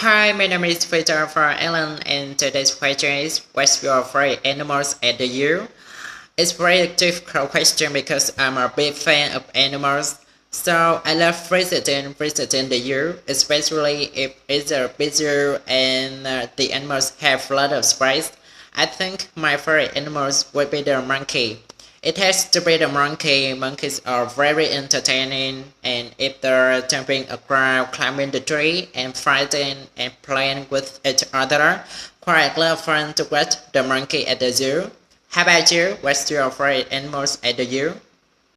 Hi, my name is Peter from Ellen, and today's question is: what's your favorite animals at the zoo? It's a very difficult question because I'm a big fan of animals. So I love visiting the zoo, especially if it's a big zoo and the animals have a lot of space. I think my favorite animals would be the monkey. It has to be the monkey. Monkeys are very entertaining, and if they're jumping around, climbing the tree, and fighting and playing with each other, quite a lot of fun to watch the monkey at the zoo. How about you? What's your favorite animals at the zoo?